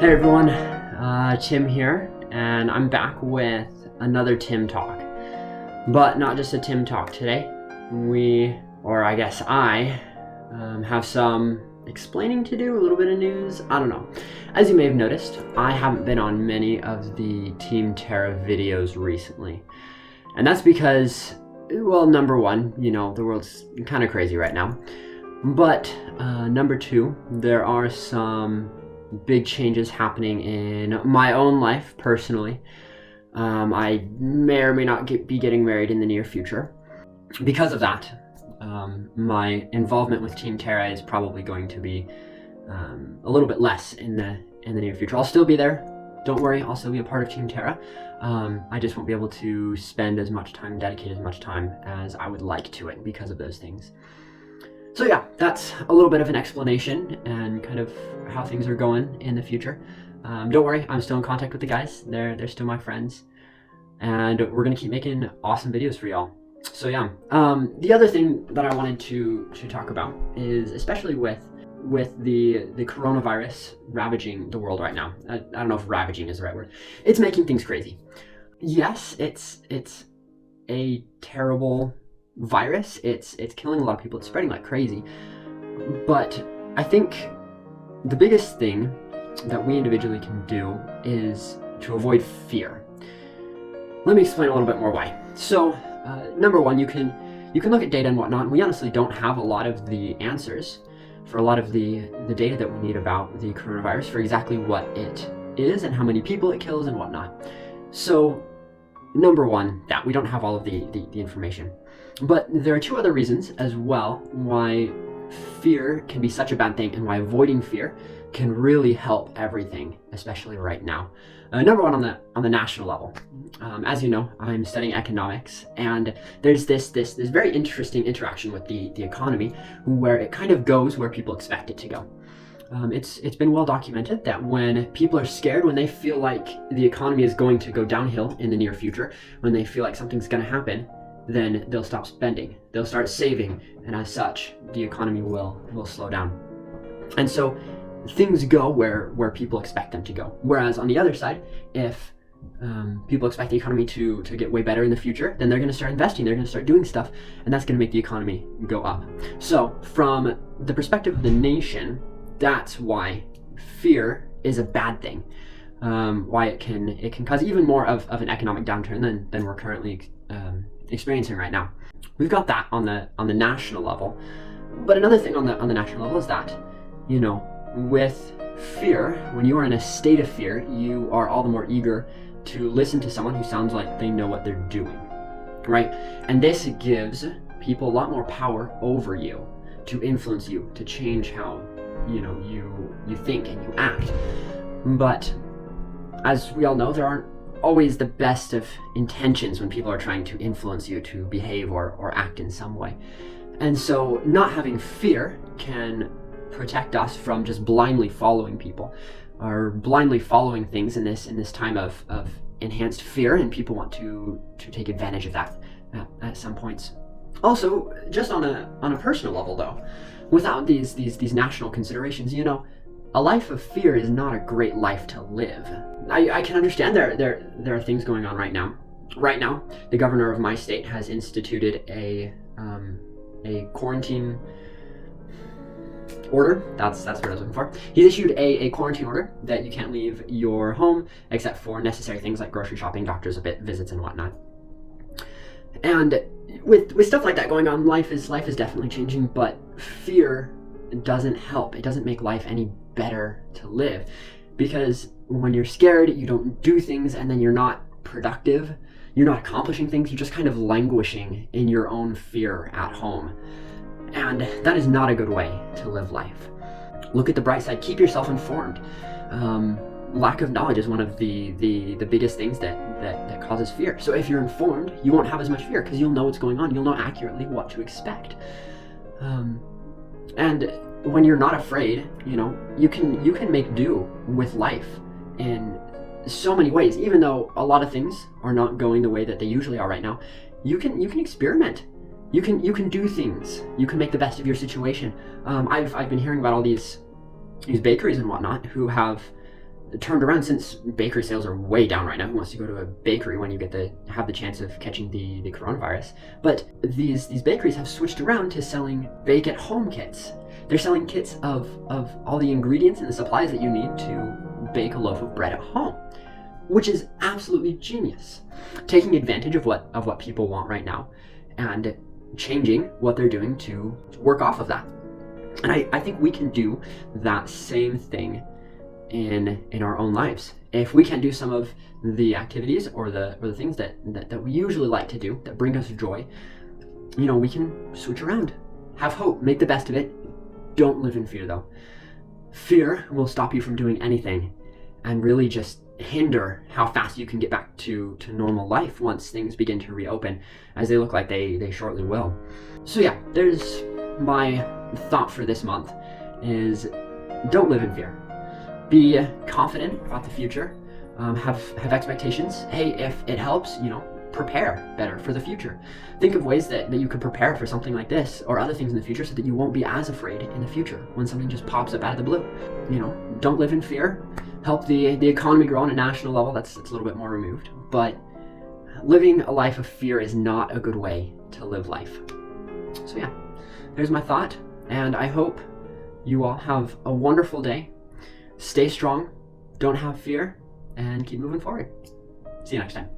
Hey everyone, Tim here, and I'm back with another Tim Talk. But not just a Tim Talk today. I have some explaining to do, a little bit of news, I don't know. As you may have noticed, I haven't been on many of the Team Terra videos recently. And that's because, well, number one, the world's kind of crazy right now. But number two, there are some big changes happening in my own life personally. I may or may not be getting married in the near future. Because of that, my involvement with Team Terra is probably going to be a little bit less in the near future. I'll still be there. Don't worry, I'll still be a part of Team Terra. I just won't be able to spend as much time, dedicate as much time as I would like to it because of those things. So yeah, that's a little bit of an explanation and kind of how things are going in the future. Don't worry, I'm still in contact with the guys. They're still my friends. And we're going to keep making awesome videos for y'all. So yeah, the other thing that I wanted to talk about is, especially with the coronavirus ravaging the world right now. I don't know if ravaging is the right word. It's making things crazy. Yes, it's a terrible virus. It's killing a lot of people. It's spreading like crazy. But I think the biggest thing that we individually can do is to avoid fear. Let me explain a little bit more why. So, number one, you can look at data and whatnot, and we honestly don't have a lot of the answers for a lot of the data that we need about the coronavirus, for exactly what it is and how many people it kills and whatnot. So, number one, that we don't have all of the information. But there are two other reasons as well why fear can be such a bad thing and why avoiding fear can really help everything, especially right now. Number one, on the national level. As you know, I'm studying economics, and there's this very interesting interaction with the economy where it kind of goes where people expect it to go. It's been well documented that when people are scared, when they feel like the economy is going to go downhill in the near future, when they feel like something's going to happen, then they'll stop spending, they'll start saving, and as such, the economy will slow down. And so things go where people expect them to go. Whereas on the other side, if people expect the economy to get way better in the future, then they're going to start investing, they're going to start doing stuff, and that's going to make the economy go up. So from the perspective of the nation, that's why fear is a bad thing. Why it can cause even more of an economic downturn than we're currently experiencing right now. We've got that on the national level. But another thing on the national level is that, with fear, when you are in a state of fear, you are all the more eager to listen to someone who sounds like they know what they're doing, right? And this gives people a lot more power over you, to influence you, to change how you think and you act. But as we all know, there aren't always the best of intentions when people are trying to influence you to behave or act in some way. And so not having fear can protect us from just blindly following people or blindly following things in this time of enhanced fear, and people want to take advantage of that at some points. Also, just on a personal level though, without these national considerations, a life of fear is not a great life to live. I can understand there are things going on right now. Right now, the governor of my state has instituted a quarantine order. That's what I was looking for. He's issued a quarantine order that you can't leave your home except for necessary things like grocery shopping, doctor's visits, and whatnot. And with stuff like that going on, life is definitely changing, but fear doesn't help. It doesn't make life any better to live, because when you're scared, you don't do things, and then you're not productive, you're not accomplishing things, you're just kind of languishing in your own fear at home. And that is not a good way to live life. Look at the bright side, keep yourself informed. Lack of knowledge is one of the biggest things that causes fear. So if you're informed, you won't have as much fear because you'll know what's going on, you'll know accurately what to expect. And when you're not afraid, you can make do with life in so many ways. Even though a lot of things are not going the way that they usually are right now, you can experiment. You can do things. You can make the best of your situation. I've been hearing about all these bakeries and whatnot who have turned around since bakery sales are way down right now. Who wants to go to a bakery when you get to have the chance of catching the coronavirus? But these bakeries have switched around to selling bake-at-home kits. They're selling kits of all the ingredients and the supplies that you need to bake a loaf of bread at home, which is absolutely genius. Taking advantage of what people want right now and changing what they're doing to work off of that. And I think we can do that same thing in our own lives. If we can do some of the activities or the things that we usually like to do that bring us joy, we can switch around. Have hope, make the best of it. Don't live in fear though. Fear will stop you from doing anything and really just hinder how fast you can get back to normal life once things begin to reopen, as they look like they shortly will. So yeah, there's my thought for this month is don't live in fear. Be confident about the future. Have expectations. Hey, if it helps, prepare better for the future. Think of ways that you could prepare for something like this or other things in the future so that you won't be as afraid in the future when something just pops up out of the blue. Don't live in fear. Help the economy grow on a national level. That's a little bit more removed. But living a life of fear is not a good way to live life. So yeah, there's my thought. And I hope you all have a wonderful day. Stay strong. Don't have fear. And keep moving forward. See you next time.